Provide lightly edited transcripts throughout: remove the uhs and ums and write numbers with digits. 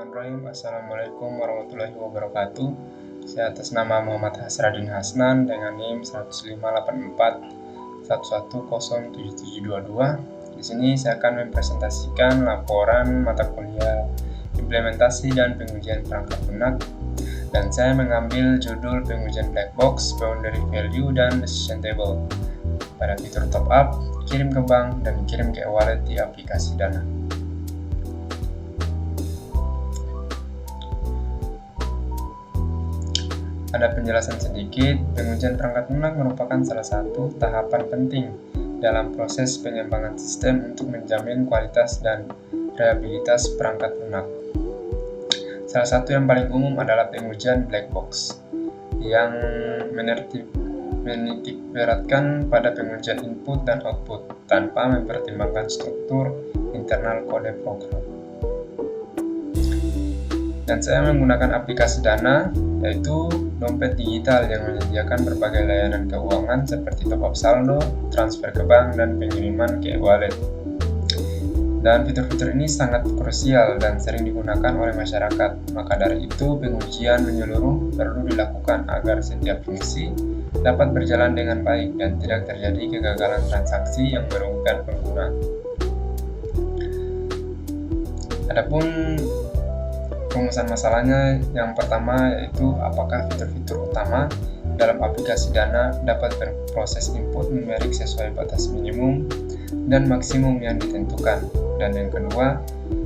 Bismillahirrahmanirrahim. Assalamualaikum warahmatullahi wabarakatuh. Saya atas nama Muhammad Hasradin Hasnan dengan NIM 15841107722. Di sini saya akan mempresentasikan laporan mata kuliah implementasi dan pengujian perangkat lunak, dan saya mengambil judul pengujian black box, boundary value, dan decision table pada fitur top up, kirim ke bank, dan kirim ke e-wallet di aplikasi Dana. Ada penjelasan sedikit. Pengujian perangkat lunak merupakan salah satu tahapan penting dalam proses pengembangan sistem untuk menjamin kualitas dan reliabilitas perangkat lunak. Salah satu yang paling umum adalah pengujian black box, yang menitik beratkan pada pengujian input dan output tanpa mempertimbangkan struktur internal kode program. Dan saya menggunakan aplikasi Dana, yaitu dompet digital yang menyediakan berbagai layanan keuangan seperti top up saldo, transfer ke bank, dan pengiriman ke e-wallet. Dan fitur-fitur ini sangat krusial dan sering digunakan oleh masyarakat. Maka dari itu, pengujian menyeluruh perlu dilakukan agar setiap fungsi dapat berjalan dengan baik dan tidak terjadi kegagalan transaksi yang merugikan pengguna. Adapun rumusan masalahnya, yang pertama yaitu apakah fitur-fitur utama dalam aplikasi Dana dapat berproses input numerik sesuai batas minimum dan maksimum yang ditentukan. Dan yang kedua,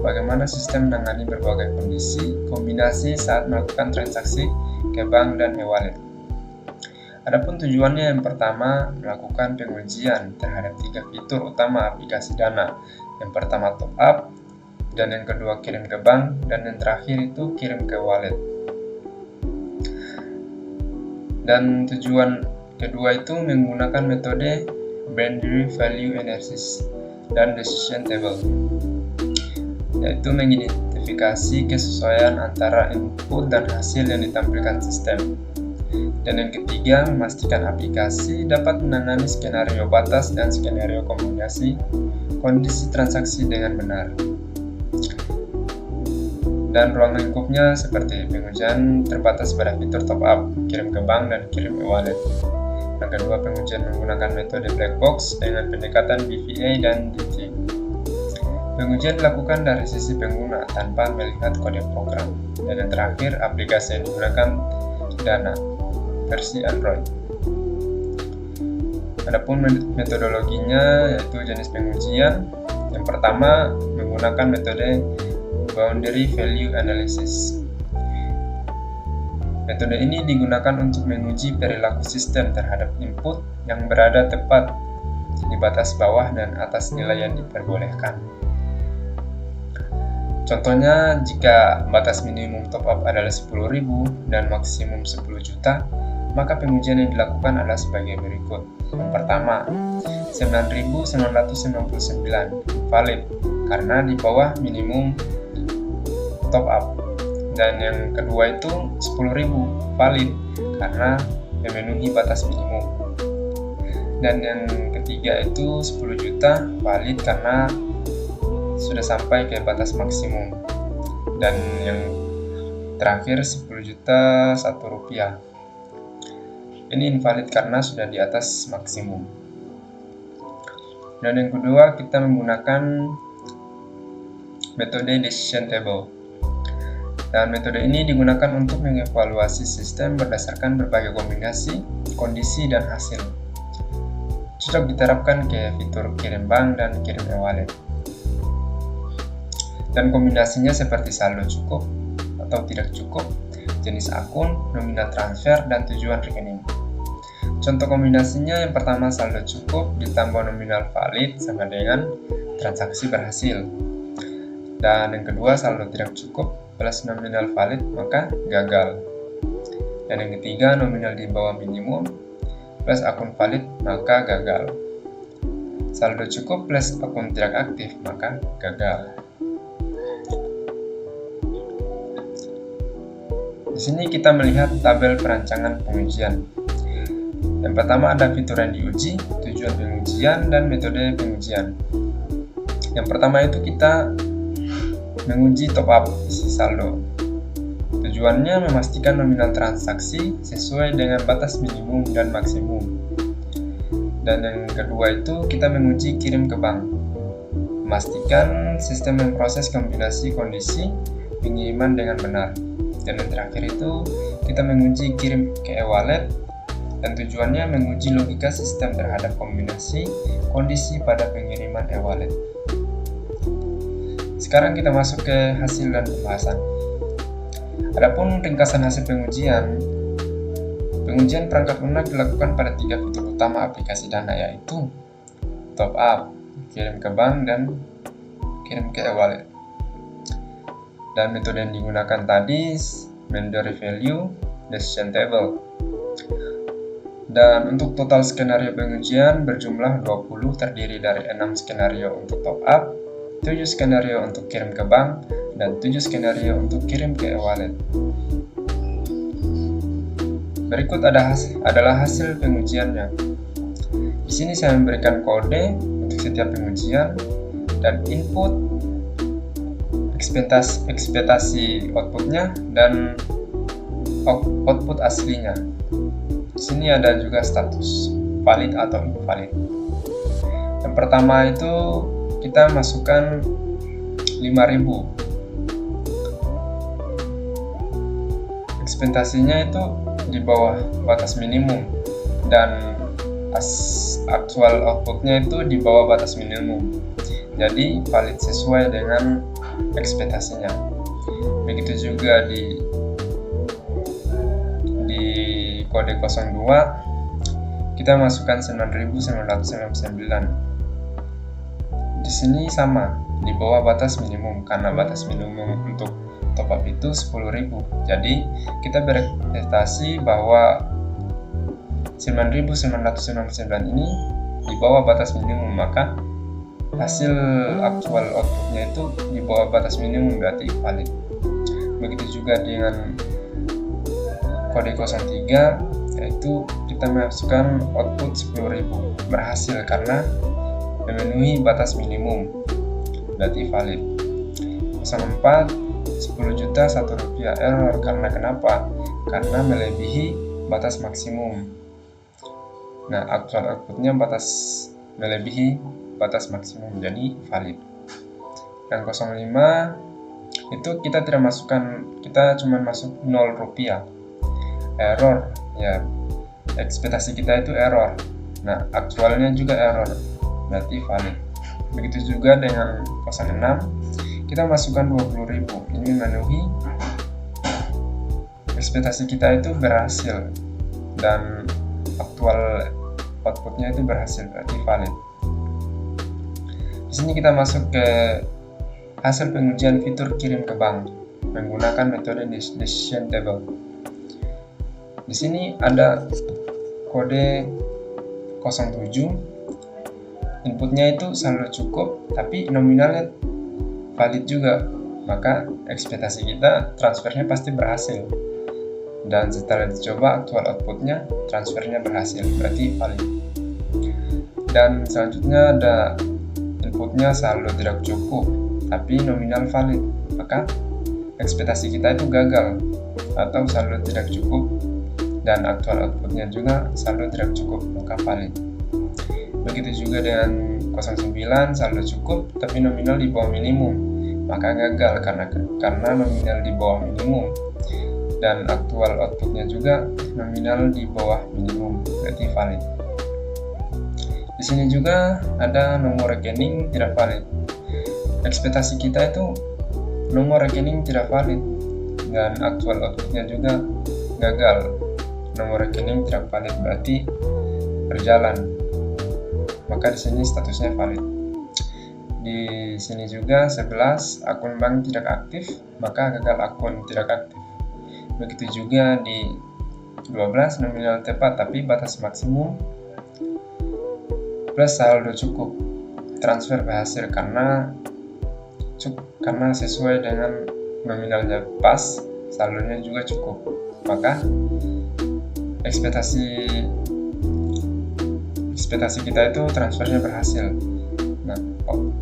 bagaimana sistem menangani berbagai kondisi kombinasi saat melakukan transaksi ke bank dan e-wallet. Adapun tujuannya, yang pertama melakukan pengujian terhadap 3 fitur utama aplikasi Dana. Yang pertama top up, dan yang kedua kirim ke bank, dan yang terakhir itu kirim ke wallet. Dan tujuan kedua itu menggunakan metode boundary value analysis dan decision table, yaitu mengidentifikasi kesesuaian antara input dan hasil yang ditampilkan sistem. Dan yang ketiga, memastikan aplikasi dapat menangani skenario batas dan skenario kombinasi kondisi transaksi dengan benar. Dan ruang lingkupnya seperti pengujian terbatas pada fitur top up, kirim ke bank, dan kirim e-wallet. Yang kedua, pengujian menggunakan metode black box dengan pendekatan BVA dan DT. Pengujian dilakukan dari sisi pengguna tanpa melihat kode program. Dan yang terakhir, aplikasi yang digunakan Dana versi Android. Adapun metodologinya yaitu jenis pengujian. Yang pertama, menggunakan metode boundary value analysis. Metode ini digunakan untuk menguji perilaku sistem terhadap input yang berada tepat di batas bawah dan atas nilai yang diperbolehkan. Contohnya, jika batas minimum top up adalah 10.000 dan maksimum 10 juta, maka pengujian yang dilakukan adalah sebagai berikut. Yang pertama, 9.999 valid karena di bawah minimum top up. Dan yang kedua itu 10.000 valid karena memenuhi batas minimum. Dan yang ketiga itu 10 juta valid karena sudah sampai ke batas maksimum. Dan yang terakhir 10 juta 1 rupiah. Ini invalid karena sudah di atas maksimum. Dan yang kedua, kita menggunakan metode decision table. Dan metode ini digunakan untuk mengevaluasi sistem berdasarkan berbagai kombinasi, kondisi, dan hasil. Cocok diterapkan ke fitur kirim bank dan kirim e-wallet. Dan kombinasinya seperti saldo cukup atau tidak cukup, jenis akun, nominal transfer, dan tujuan rekening. Contoh kombinasinya, yang pertama saldo cukup ditambah nominal valid sama dengan transaksi berhasil. Dan yang kedua, saldo tidak cukup plus nominal valid maka gagal. Dan yang ketiga, nominal di bawah minimum plus akun valid maka gagal. Saldo cukup plus akun tidak aktif maka gagal. Di sini kita melihat tabel perancangan pengujian. Yang pertama ada fitur yang diuji, tujuan pengujian, dan metode pengujian. Yang pertama itu kita menguji top up isi saldo. Tujuannya memastikan nominal transaksi sesuai dengan batas minimum dan maksimum. Dan yang kedua itu kita menguji kirim ke bank. Memastikan sistem memproses kombinasi kondisi pengiriman dengan benar. Dan yang terakhir itu kita menguji kirim ke e-wallet, dan tujuannya menguji logika sistem terhadap kombinasi kondisi pada pengiriman e-wallet. Sekarang kita masuk ke hasil dan pembahasan. Adapun ringkasan hasil pengujian perangkat lunak dilakukan pada 3 fitur utama aplikasi Dana, yaitu top up, kirim ke bank, dan kirim ke e-wallet. Dan metode yang digunakan tadi mandatory value, decision table. Dan untuk total skenario pengujian berjumlah 20, terdiri dari 6 skenario untuk top up, 7 skenario untuk kirim ke bank, dan 7 skenario untuk kirim ke e-wallet. Berikut adalah hasil pengujiannya. Di sini saya memberikan kode untuk setiap pengujian dan input, ekspektasi outputnya, dan output aslinya. Di sini ada juga status valid atau invalid. Yang pertama itu kita masukkan 5.000. Ekspektasinya itu di bawah batas minimum, dan actual outputnya itu di bawah batas minimum. Jadi valid sesuai dengan ekspektasinya. Begitu juga di kode 02 kita masukkan 9.999. Di sini sama, di bawah batas minimum, karena batas minimum untuk top up itu 10.000. Jadi kita berekspektasi bahwa 9.999 ini di bawah batas minimum, maka hasil actual outputnya itu di bawah batas minimum, berarti valid. Begitu juga dengan kode 03, yaitu kita masukkan output 10.000, berhasil karena memenuhi batas minimum, berarti valid. 04, 10 juta Rp1 error, karena kenapa? Karena melebihi batas maksimum. Nah, actual outputnya melebihi batas maksimum, jadi valid. Yang 05 itu kita tidak masukkan, kita cuma masuk Rp0, error, ya ekspektasi kita itu error. Nah, aktualnya juga error, berarti valid. Begitu juga dengan 06, kita masukkan 20.000, ini memenuhi ekspektasi kita itu berhasil, dan aktual outputnya itu berhasil, berarti valid. Di sini kita masuk ke hasil pengujian fitur kirim ke bank menggunakan metode decision table. Di sini ada kode 07, inputnya itu saldo cukup tapi nominalnya valid juga, maka ekspektasi kita transfernya pasti berhasil. Dan setelah dicoba aktual outputnya transfernya berhasil, berarti valid. Dan selanjutnya ada inputnya saldo tidak cukup tapi nominal valid, maka ekspektasi kita itu gagal atau saldo tidak cukup, dan aktual outputnya juga saldo tidak cukup, maka valid. Begitu juga dengan 09, saldo cukup tapi nominal di bawah minimum, maka gagal karena nominal di bawah minimum, dan aktual outputnya juga nominal di bawah minimum, berarti valid. Di sini juga ada nomor rekening tidak valid. Ekspektasi kita itu nomor rekening tidak valid, dan aktual outputnya juga gagal. Nomor rekening tidak valid, berarti berjalan, maka di sini statusnya valid. Di sini juga 11, akun bank tidak aktif, maka gagal akun tidak aktif. Begitu juga di 12, nominal tepat tapi batas maksimum plus saldo cukup, transfer berhasil karena sesuai dengan nominalnya pas, saldonya juga cukup, maka ekspektasi kita itu transfernya berhasil. Nah,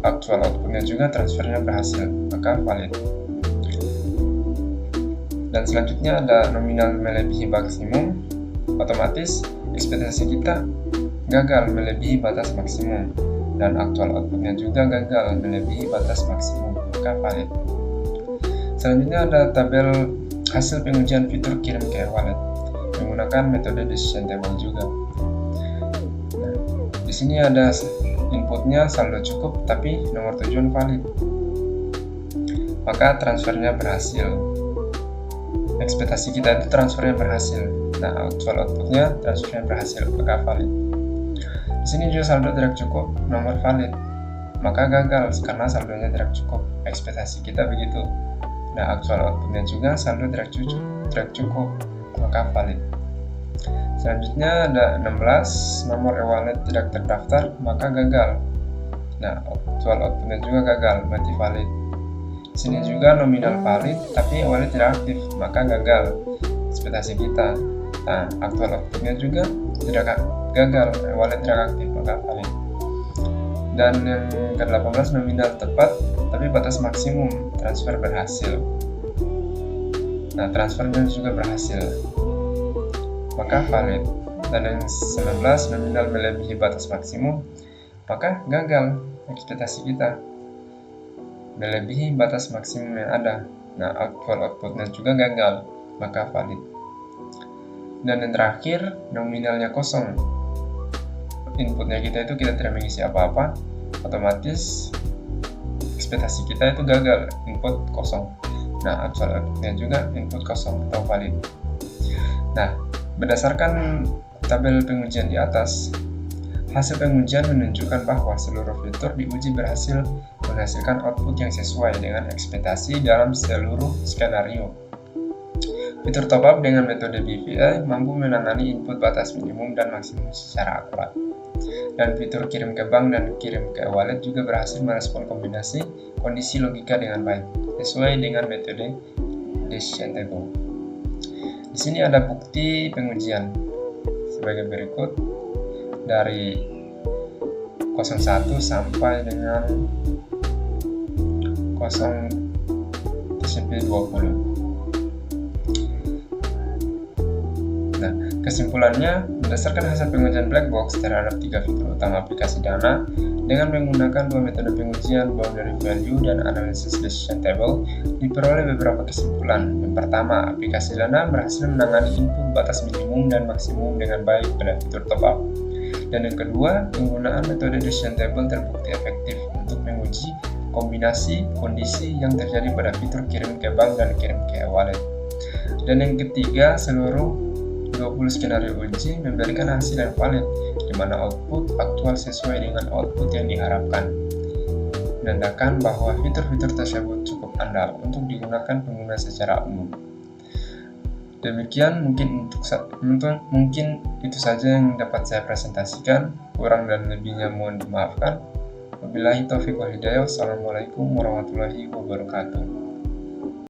actual outputnya juga transfernya berhasil, maka valid. Dan selanjutnya ada nominal melebihi maksimum, otomatis ekspektasi kita gagal melebihi batas maksimum, dan actual outputnya juga gagal melebihi batas maksimum, maka valid. Selanjutnya ada tabel hasil pengujian fitur kirim ke e-wallet menggunakan metode decision table juga. Nah, di sini ada inputnya saldo cukup tapi nomor tujuan valid, maka transfernya berhasil. Ekspektasi kita itu transfernya berhasil. Nah, actual outputnya transfernya berhasil, maka valid. Di sini juga saldo tidak cukup, nomor valid, maka gagal karena saldonya tidak cukup. Ekspektasi kita begitu. Nah, actual outputnya juga saldo tidak cukup, maka valid. Selanjutnya ada 16, nomor e-wallet tidak terdaftar, maka gagal. Nah, actual outputnya juga gagal, berarti valid. Di sini juga nominal valid, tapi e-wallet tidak aktif, maka gagal ekspektasi kita. Nah, actual outputnya juga tidak gagal, e-wallet tidak aktif, maka valid. Dan yang ke-18 nominal tepat, tapi batas maksimum transfer berhasil. Nah, transfernya juga berhasil, maka valid. Dan yang 19 nominal melebihi batas maksimum, maka gagal ekspektasi kita melebihi batas maksimum yang ada. Nah, actual outputnya juga gagal, maka valid. Dan yang terakhir, nominalnya kosong. Inputnya kita itu kita tidak mengisi apa-apa, otomatis ekspektasi kita itu gagal, input kosong. Nah, actual outputnya juga input kosong atau valid. Nah, berdasarkan tabel pengujian di atas, hasil pengujian menunjukkan bahwa seluruh fitur diuji berhasil menghasilkan output yang sesuai dengan ekspektasi dalam seluruh skenario. Fitur top up dengan metode BVI mampu menangani input batas minimum dan maksimum secara akurat. Dan fitur kirim ke bank dan kirim ke wallet juga berhasil merespon kombinasi kondisi logika dengan baik, sesuai dengan metode decision table. Di sini ada bukti pengujian sebagai berikut. Dari 01 sampai dengan 0-20. Nah, kesimpulannya, berdasarkan hasil pengujian black box terhadap 3 fitur utama aplikasi Dana dengan menggunakan 2 metode pengujian, boundary value dan analysis decision table, diperoleh beberapa kesimpulan. Yang pertama, aplikasi Dana berhasil menangani input batas minimum dan maksimum dengan baik pada fitur top up. Dan yang kedua, penggunaan metode decision table terbukti efektif untuk menguji kombinasi kondisi yang terjadi pada fitur kirim ke bank dan kirim ke wallet. Dan yang ketiga, seluruh 20 skenario uji memberikan hasil yang valid, di mana output aktual sesuai dengan output yang diharapkan, menandakan bahwa fitur-fitur tersebut cukup andal untuk digunakan pengguna secara umum. Demikian mungkin itu saja yang dapat saya presentasikan. Kurang dan lebihnya mohon dimaafkan. Wabillahi taufiq wal hidayah. Wassalamualaikum warahmatullahi wabarakatuh.